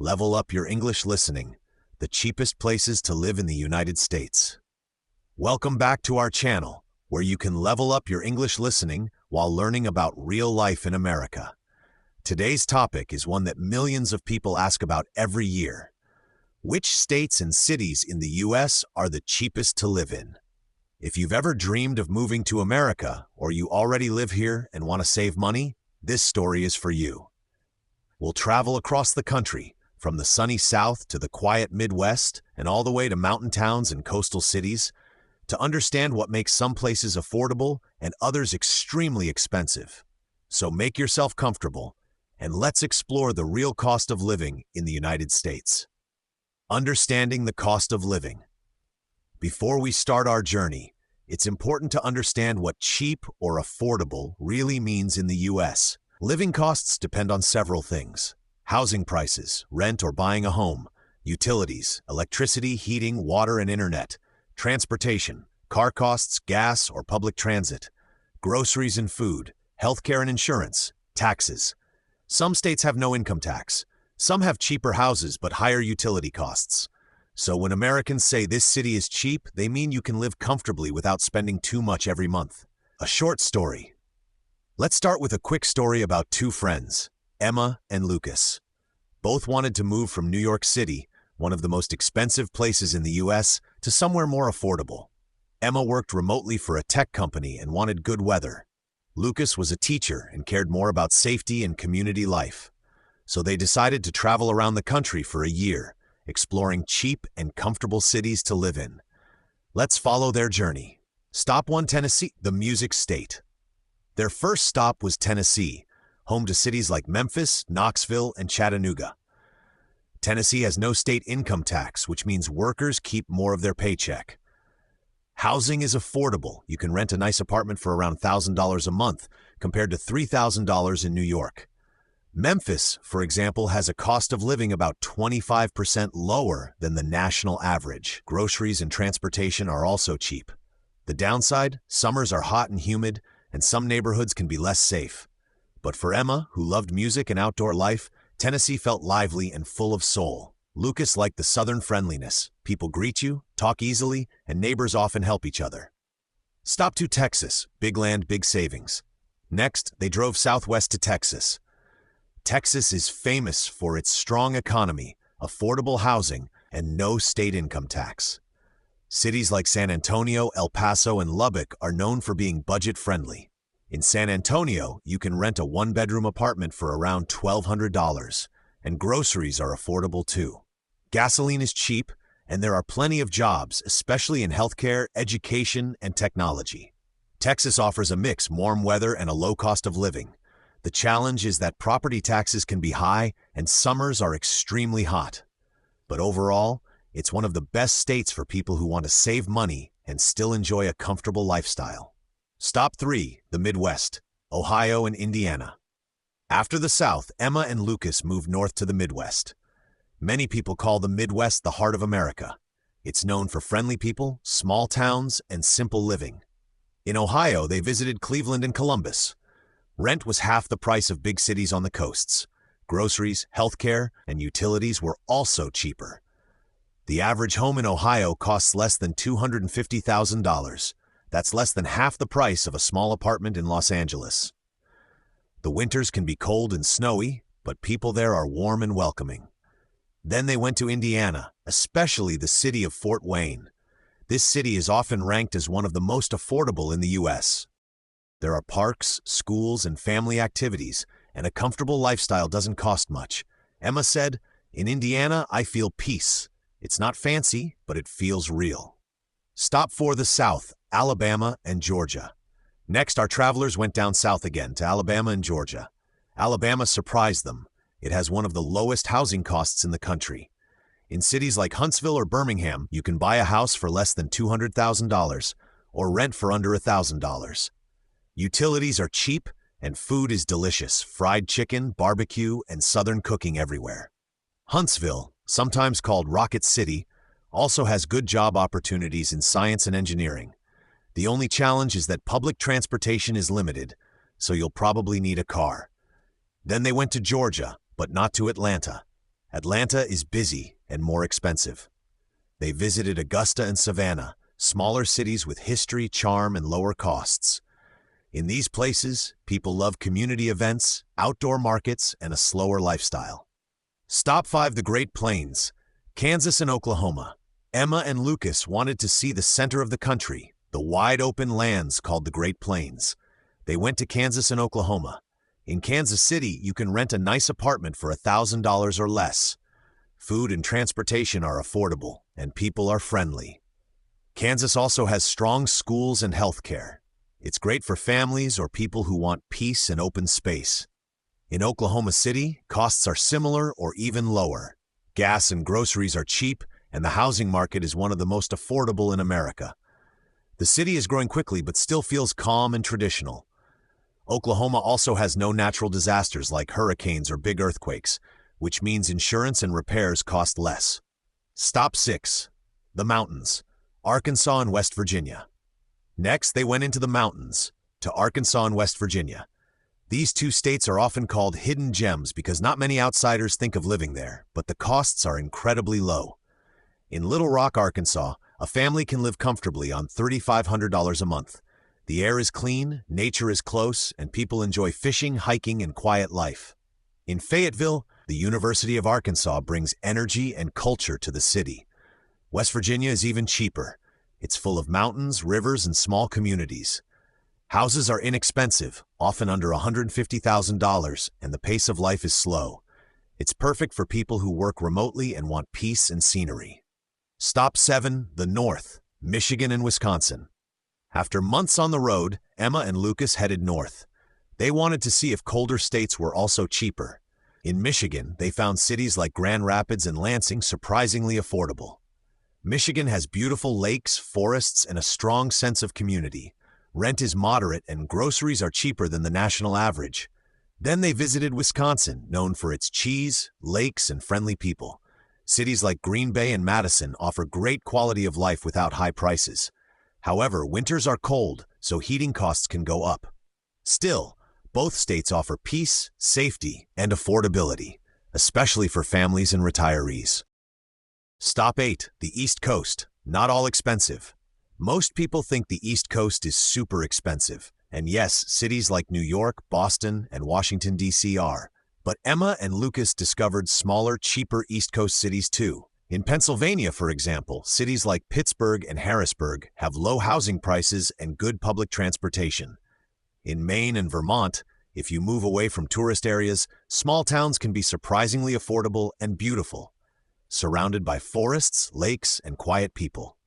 Level up your English listening, the cheapest places to live in the United States. Welcome back to our channel, where you can level up your English listening while learning about real life in America. Today's topic is one that millions of people ask about every year. Which states and cities in the U.S. are the cheapest to live in? If you've ever dreamed of moving to America, or you already live here and want to save money, this story is for you. We'll travel across the country, from the sunny South to the quiet Midwest, and all the way to mountain towns and coastal cities, to understand what makes some places affordable and others extremely expensive. So make yourself comfortable, and let's explore the real cost of living in the United States. Understanding the cost of living. Before we start our journey, it's important to understand what cheap or affordable really means in the U.S. Living costs depend on several things: housing prices, rent or buying a home, utilities, electricity, heating, water and internet, transportation, car costs, gas or public transit, groceries and food, healthcare and insurance, taxes. Some states have no income tax. Some have cheaper houses but higher utility costs. So when Americans say this city is cheap, they mean you can live comfortably without spending too much every month. A short story. Let's start with a quick story about two friends, Emma and Lucas. Both wanted to move from New York City, one of the most expensive places in the U.S., to somewhere more affordable. Emma worked remotely for a tech company and wanted good weather. Lucas was a teacher and cared more about safety and community life. So they decided to travel around the country for a year, exploring cheap and comfortable cities to live in. Let's follow their journey. Stop 1, Tennessee, the music state. Their first stop was Tennessee, home to cities like Memphis, Knoxville, and Chattanooga. Tennessee has no state income tax, which means workers keep more of their paycheck. Housing is affordable. You can rent a nice apartment for around $1,000 a month, compared to $3,000 in New York. Memphis, for example, has a cost of living about 25% lower than the national average. Groceries and transportation are also cheap. The downside, summers are hot and humid, and some neighborhoods can be less safe. But for Emma, who loved music and outdoor life, Tennessee felt lively and full of soul. Lucas liked the southern friendliness. People greet you, talk easily, and neighbors often help each other. Stop to Texas, big land, big savings. Next, they drove southwest to Texas. Texas is famous for its strong economy, affordable housing, and no state income tax. Cities like San Antonio, El Paso, and Lubbock are known for being budget-friendly. In San Antonio, you can rent a one-bedroom apartment for around $1,200, and groceries are affordable too. Gasoline is cheap, and there are plenty of jobs, especially in healthcare, education, and technology. Texas offers a mix: warm weather and a low cost of living. The challenge is that property taxes can be high and summers are extremely hot. But overall, it's one of the best states for people who want to save money and still enjoy a comfortable lifestyle. Stop 3, the Midwest, Ohio and Indiana. After the South, Emma and Lucas moved north to the Midwest. Many people call the Midwest the heart of America. It's known for friendly people, small towns, and simple living. In Ohio, they visited Cleveland and Columbus. Rent was half the price of big cities on the coasts. Groceries, healthcare, and utilities were also cheaper. The average home in Ohio costs less than $250,000. That's less than half the price of a small apartment in Los Angeles. The winters can be cold and snowy, but people there are warm and welcoming. Then they went to Indiana, especially the city of Fort Wayne. This city is often ranked as one of the most affordable in the U.S. There are parks, schools, and family activities, and a comfortable lifestyle doesn't cost much. Emma said, "In Indiana, I feel peace. It's not fancy, but it feels real." Stop 4, the South, Alabama and Georgia. Next, our travelers went down south again to Alabama and Georgia. Alabama surprised them. It has one of the lowest housing costs in the country. In cities like Huntsville or Birmingham, you can buy a house for less than $200,000 or rent for under $1,000. Utilities are cheap and food is delicious: fried chicken, barbecue, and southern cooking everywhere. Huntsville, sometimes called Rocket City, also has good job opportunities in science and engineering. The only challenge is that public transportation is limited, so you'll probably need a car. Then they went to Georgia, but not to Atlanta. Atlanta is busy and more expensive. They visited Augusta and Savannah, smaller cities with history, charm, and lower costs. In these places, people love community events, outdoor markets, and a slower lifestyle. Stop 5. The Great Plains, Kansas and Oklahoma. Emma and Lucas wanted to see the center of the country, the wide-open lands called the Great Plains. They went to Kansas and Oklahoma. In Kansas City, you can rent a nice apartment for $1,000 or less. Food and transportation are affordable, and people are friendly. Kansas also has strong schools and health care. It's great for families or people who want peace and open space. In Oklahoma City, costs are similar or even lower. Gas and groceries are cheap, and the housing market is one of the most affordable in America. The city is growing quickly but still feels calm and traditional. Oklahoma also has no natural disasters like hurricanes or big earthquakes, which means insurance and repairs cost less. Stop 6. The mountains, Arkansas and West Virginia. Next, they went into the mountains, to Arkansas and West Virginia. These two states are often called hidden gems because not many outsiders think of living there, but the costs are incredibly low. In Little Rock, Arkansas, a family can live comfortably on $3,500 a month. The air is clean, nature is close, and people enjoy fishing, hiking, and quiet life. In Fayetteville, the University of Arkansas brings energy and culture to the city. West Virginia is even cheaper. It's full of mountains, rivers, and small communities. Houses are inexpensive, often under $150,000, and the pace of life is slow. It's perfect for people who work remotely and want peace and scenery. Stop 7. The North, Michigan and Wisconsin. After months on the road, Emma and Lucas headed north. They wanted to see if colder states were also cheaper. In Michigan, they found cities like Grand Rapids and Lansing surprisingly affordable. Michigan has beautiful lakes, forests, and a strong sense of community. Rent is moderate and groceries are cheaper than the national average. Then they visited Wisconsin, known for its cheese, lakes, and friendly people. Cities like Green Bay and Madison offer great quality of life without high prices. However, winters are cold, so heating costs can go up. Still, both states offer peace, safety, and affordability, especially for families and retirees. Stop 8. The East Coast, not all expensive. Most people think the East Coast is super expensive, and yes, cities like New York, Boston, and Washington, D.C. are. But Emma and Lucas discovered smaller, cheaper East Coast cities too. In Pennsylvania, for example, cities like Pittsburgh and Harrisburg have low housing prices and good public transportation. In Maine and Vermont, if you move away from tourist areas, small towns can be surprisingly affordable and beautiful, surrounded by forests, lakes, and quiet people.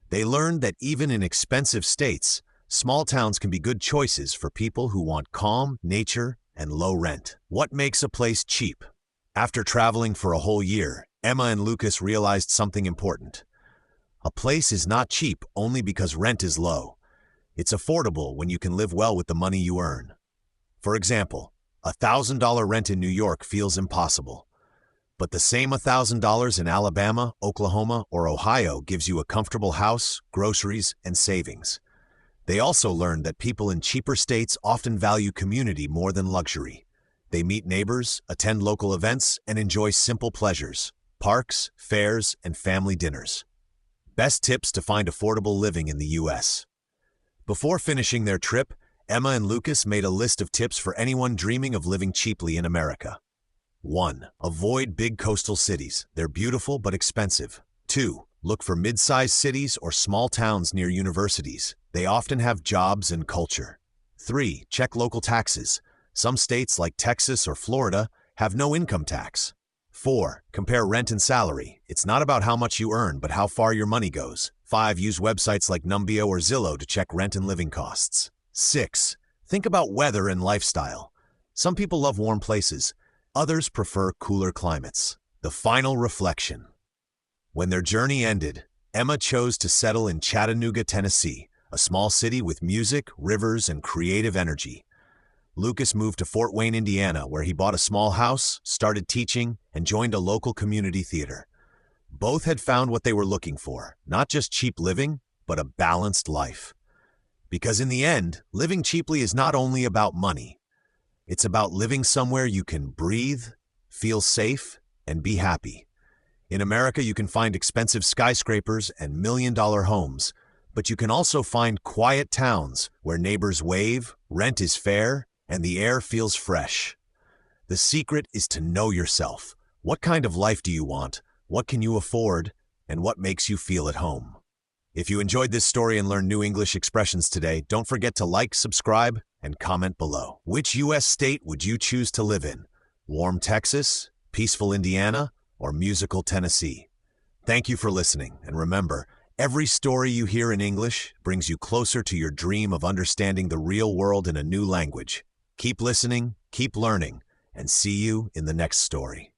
They learned that even in expensive states, small towns can be good choices for people who want calm, nature, and low rent. What makes a place cheap? After traveling for a whole year, Emma and Lucas realized something important. A place is not cheap only because rent is low. It's affordable when you can live well with the money you earn. For example, $1,000 rent in New York feels impossible. But the same $1,000 in Alabama, Oklahoma, or Ohio gives you a comfortable house, groceries, and savings. They also learned that people in cheaper states often value community more than luxury. They meet neighbors, attend local events, and enjoy simple pleasures, parks, fairs, and family dinners. Best tips to find affordable living in the U.S. Before finishing their trip, Emma and Lucas made a list of tips for anyone dreaming of living cheaply in America. 1. Avoid big coastal cities. They're beautiful but expensive. 2. Look for mid-sized cities or small towns near universities. They often have jobs and culture. 3. Check local taxes. Some states like Texas or Florida have no income tax. 4. Compare rent and salary. It's not about how much you earn, but how far your money goes. 5. Use websites like Numbeo or Zillow to check rent and living costs. 6. Think about weather and lifestyle. Some people love warm places. Others prefer cooler climates. The final reflection. When their journey ended, Emma chose to settle in Chattanooga, Tennessee, a small city with music, rivers, and creative energy. Lucas moved to Fort Wayne, Indiana, where he bought a small house, started teaching, and joined a local community theater. Both had found what they were looking for, not just cheap living, but a balanced life. Because in the end, living cheaply is not only about money. It's about living somewhere you can breathe, feel safe, and be happy. In America, you can find expensive skyscrapers and million-dollar homes, but you can also find quiet towns where neighbors wave, rent is fair, and the air feels fresh. The secret is to know yourself. What kind of life do you want? What can you afford? And what makes you feel at home? If you enjoyed this story and learned new English expressions today, don't forget to like, subscribe, and comment below. Which U.S. state would you choose to live in? Warm Texas, peaceful Indiana, or musical Tennessee? Thank you for listening, and remember, every story you hear in English brings you closer to your dream of understanding the real world in a new language. Keep listening, keep learning, and see you in the next story.